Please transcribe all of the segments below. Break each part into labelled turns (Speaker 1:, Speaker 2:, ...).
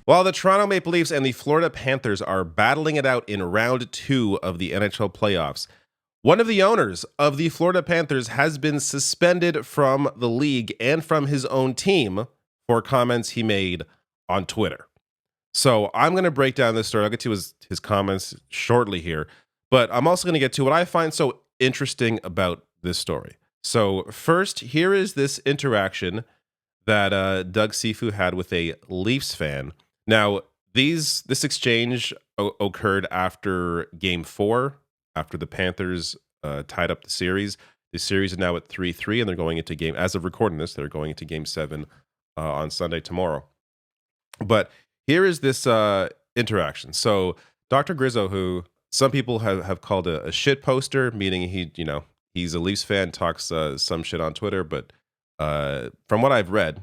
Speaker 1: While the Toronto Maple Leafs and the Florida Panthers are battling it out in round 2 of the NHL playoffs, one of the owners of the Florida Panthers has been suspended from the league and from his own team for comments he made on Twitter. So I'm going to break down this story. I'll get to his comments shortly here, but I'm also going to get to what I find so interesting about this story. So first, here is this interaction that Doug Sifu had with a Leafs fan. Now, this exchange occurred after Game 4, after the Panthers tied up the series. The series is now at 3-3, and they're going into game, as of recording this, they're going into Game 7 on Sunday tomorrow. But here is this interaction. So Dr. Grizzo, who some people have called a shit poster, meaning he's a Leafs fan, talks some shit on Twitter, but from what I've read,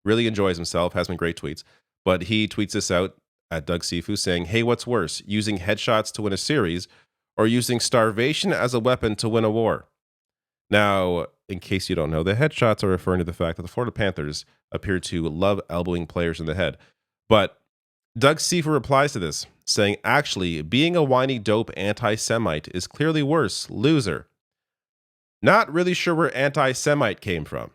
Speaker 1: really enjoys himself, has been great tweets. But he tweets this out at Doug Sifu saying, "Hey, what's worse, using headshots to win a series or using starvation as a weapon to win a war?" Now, in case you don't know, the headshots are referring to the fact that the Florida Panthers appear to love elbowing players in the head. But Doug Sifu replies to this, saying, "Actually, being a whiny dope anti-Semite is clearly worse. Loser. Not really sure where anti-Semite came from.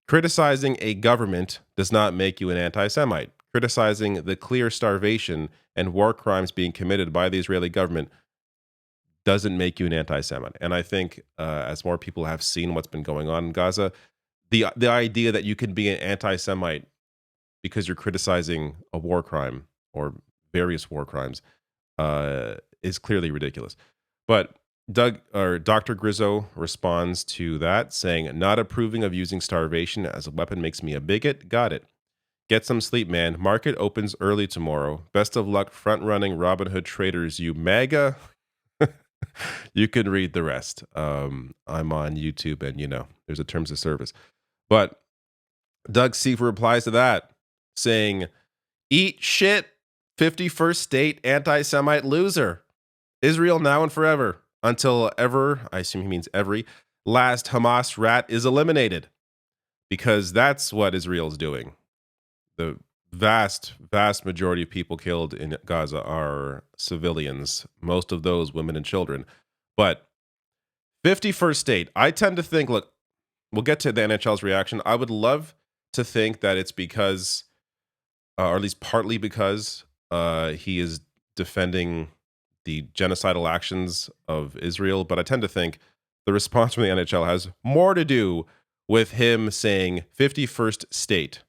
Speaker 1: Criticizing a government does not make you an anti-Semite. Criticizing the clear starvation and war crimes being committed by the Israeli government doesn't make you an anti-Semite." And I think as more people have seen what's been going on in Gaza, the idea that you can be an anti-Semite because you're criticizing a war crime or various war crimes is clearly ridiculous. But Dr. Grizzo responds to that, saying, "Not approving of using starvation as a weapon makes me a bigot. Got it. Get some sleep, man. Market opens early tomorrow. Best of luck front-running Robin Hood traders, you MAGA." You can read the rest. I'm on YouTube, and there's a terms of service. But Doug Sifu replies to that, saying, "Eat shit, 51st state anti-Semite loser. Israel now and forever. Until ever," I assume he means every, "last Hamas rat is eliminated." Because that's what Israel's doing. The vast majority of people killed in Gaza are civilians, most of those women and children. But 51st state, I tend to think, look, we'll get to the NHL's reaction. I would love to think that it's because, or at least partly because, he is defending the genocidal actions of Israel. But I tend to think the response from the NHL has more to do with him saying 51st state,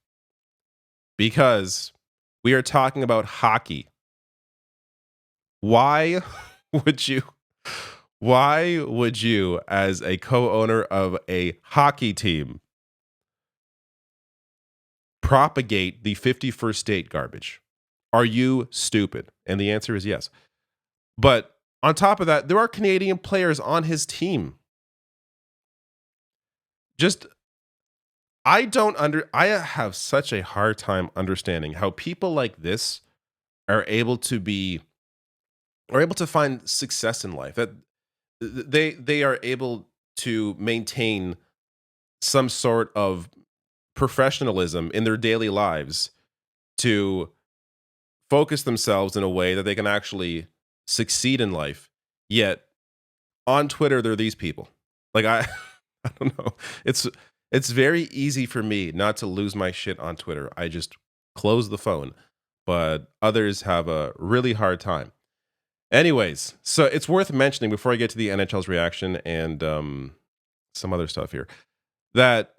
Speaker 1: because we are talking about hockey. Why would you, as a co-owner of a hockey team, propagate the 51st state garbage? Are you stupid? And the answer is yes. But on top of that, there are Canadian players on his team. I have such a hard time understanding how people like this are able to find success in life. That they are able to maintain some sort of professionalism in their daily lives to focus themselves in a way that they can actually succeed in life. Yet on Twitter, they're these people. Like I don't know. It's very easy for me not to lose my shit on Twitter. I just close the phone, but others have a really hard time. Anyways, so it's worth mentioning before I get to the NHL's reaction and some other stuff here, that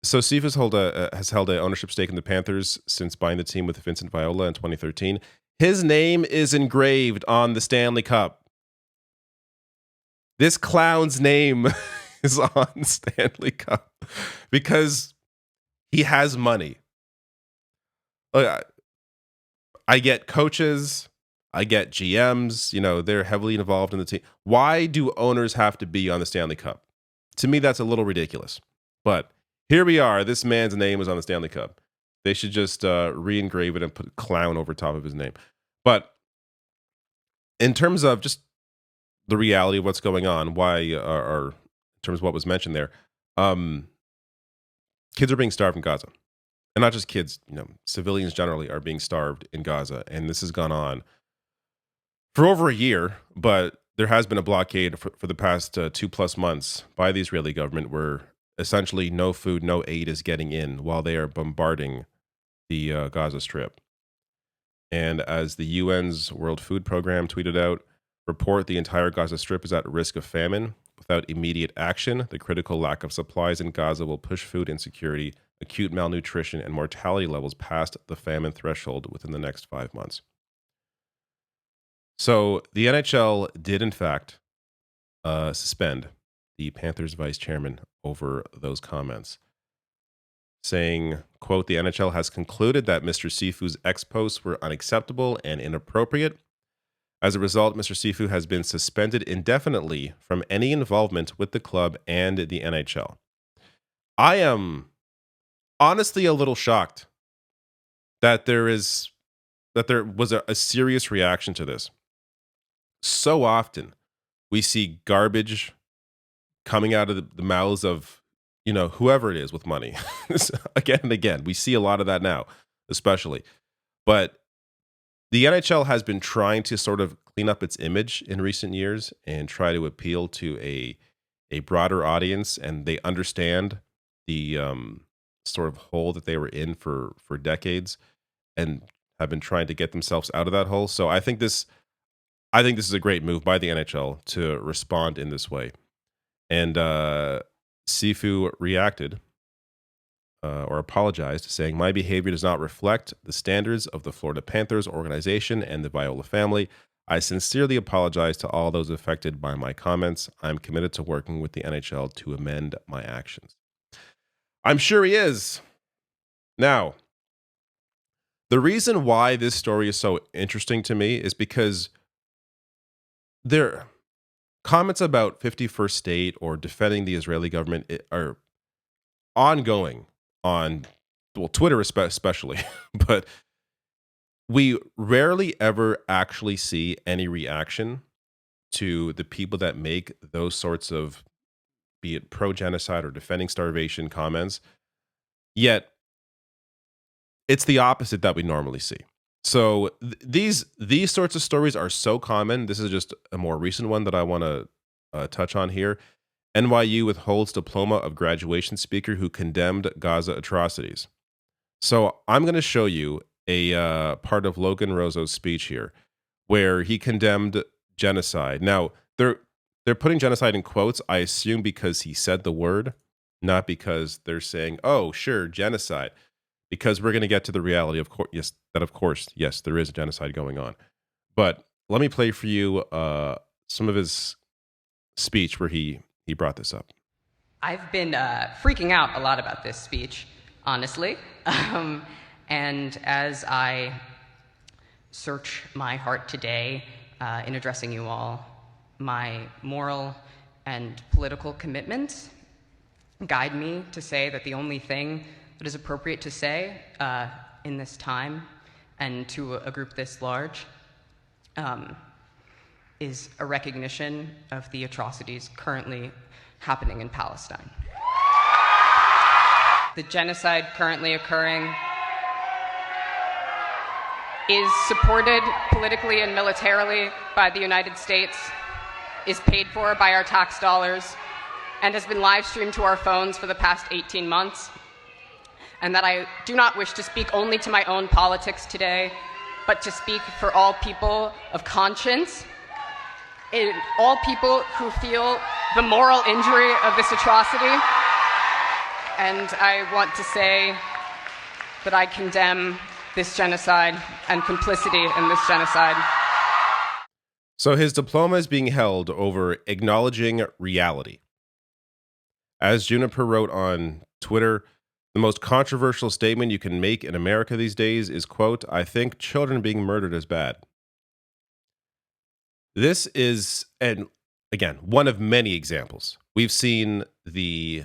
Speaker 1: so Steve has held a ownership stake in the Panthers since buying the team with Vincent Viola in 2013. His name is engraved on the Stanley Cup. This clown's name is on Stanley Cup because he has money. Look, I get coaches, I get GMs, they're heavily involved in the team. Why do owners have to be on the Stanley Cup? To me, that's a little ridiculous. But here we are. This man's name is on the Stanley Cup. They should just re-engrave it and put clown over top of his name. But in terms of just the reality of what's going on, or in terms of what was mentioned there, kids are being starved in Gaza. and not just kids, civilians generally are being starved in Gaza. And this has gone on for over a year, but there has been a blockade for the past 2 plus months by the Israeli government where essentially no food, no aid is getting in while they are bombarding the Gaza Strip. And as the UN's World Food Program tweeted out, report the entire Gaza Strip is at risk of famine. Without immediate action, the critical lack of supplies in Gaza will push food insecurity, acute malnutrition, and mortality levels past the famine threshold within the next 5 months. So the NHL did, in fact, suspend the Panthers vice chairman over those comments, saying, quote, the NHL has concluded that Mr. Sifu's ex-posts were unacceptable and inappropriate. As a result, Mr. Sifu has been suspended indefinitely from any involvement with the club and the NHL. I am honestly a little shocked that there was a serious reaction to this. So often we see garbage coming out of the mouths of, whoever it is with money. Again and again, we see a lot of that now, especially. But the NHL has been trying to sort of clean up its image in recent years and try to appeal to a broader audience, and they understand the sort of hole that they were in for decades, and have been trying to get themselves out of that hole. So I think this is a great move by the NHL to respond in this way. And Sifu reacted or apologized, saying, my behavior does not reflect the standards of the Florida Panthers organization and the Viola family. I sincerely apologize to all those affected by my comments. I'm committed to working with the NHL to amend my actions. I'm sure he is. Now, the reason why this story is so interesting to me is because their comments about 51st State or defending the Israeli government are ongoing on, Twitter especially, but we rarely ever actually see any reaction to the people that make those sorts of, be it pro-genocide or defending starvation comments. Yet it's the opposite that we normally see. So these sorts of stories are so common. This is just a more recent one that I want to touch on here. NYU withholds diploma of graduation speaker who condemned Gaza atrocities. So I'm going to show you a part of Logan Roso's speech here, where he condemned genocide. Now they're putting genocide in quotes, I assume because he said the word, not because they're saying, "Oh, sure, genocide." Because we're going to get to the reality, of course, yes, there is a genocide going on. But let me play for you some of his speech where he brought this up.
Speaker 2: I've been freaking out a lot about this speech, honestly. And as I search my heart today in addressing you all, my moral and political commitments guide me to say that the only thing that is appropriate to say in this time and to a group this large is a recognition of the atrocities currently happening in Palestine. The genocide currently occurring is supported politically and militarily by the United States, is paid for by our tax dollars, and has been live streamed to our phones for the past 18 months. And that I do not wish to speak only to my own politics today, but to speak for all people of conscience, and all people who feel the moral injury of this atrocity. And I want to say that I condemn this genocide and complicity in this genocide.
Speaker 1: So his diploma is being held over acknowledging reality. As Juniper wrote on Twitter, the most controversial statement you can make in America these days is, quote, I think children being murdered is bad. This is, and again, one of many examples. We've seen the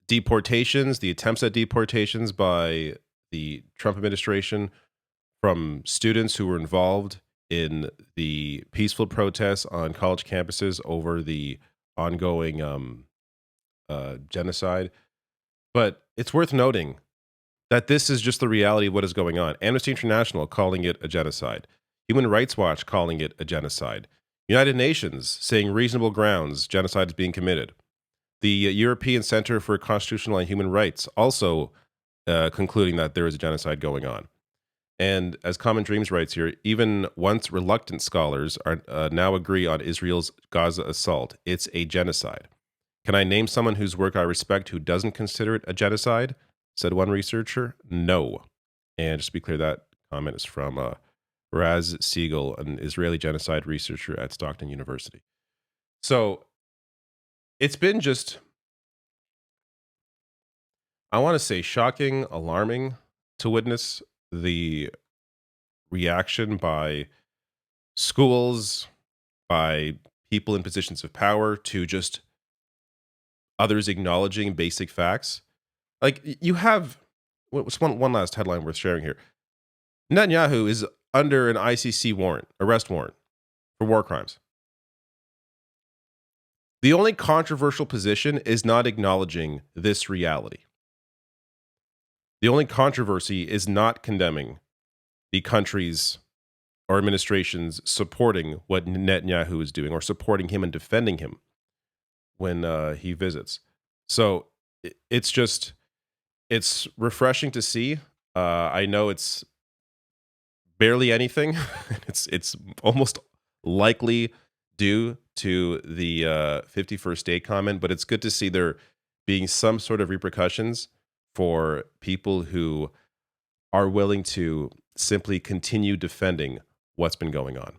Speaker 1: deportations, the attempts at deportations by the Trump administration from students who were involved in the peaceful protests on college campuses over the ongoing genocide. But it's worth noting that this is just the reality of what is going on. Amnesty International calling it a genocide. Human Rights Watch calling it a genocide. United Nations saying reasonable grounds genocide is being committed. The European Center for Constitutional and Human Rights also concluding that there is a genocide going on. And as Common Dreams writes here, even once reluctant scholars are now agree on Israel's Gaza assault. It's a genocide. Can I name someone whose work I respect who doesn't consider it a genocide? Said one researcher. No. And just to be clear, that comment is from Raz Siegel, an Israeli genocide researcher at Stockton University. So it's been just, I want to say, shocking, alarming to witness the reaction by schools, by people in positions of power to just others acknowledging basic facts. Like you have what's one last headline worth sharing here. Netanyahu is under an ICC warrant, arrest warrant for war crimes. The only controversial position is not acknowledging this reality. The only controversy is not condemning the country's or administration's supporting what Netanyahu is doing or supporting him and defending him when he visits. So it's just, it's refreshing to see. I know it's barely anything. It's almost likely due to the 51st Day comment, but it's good to see there being some sort of repercussions for people who are willing to simply continue defending what's been going on.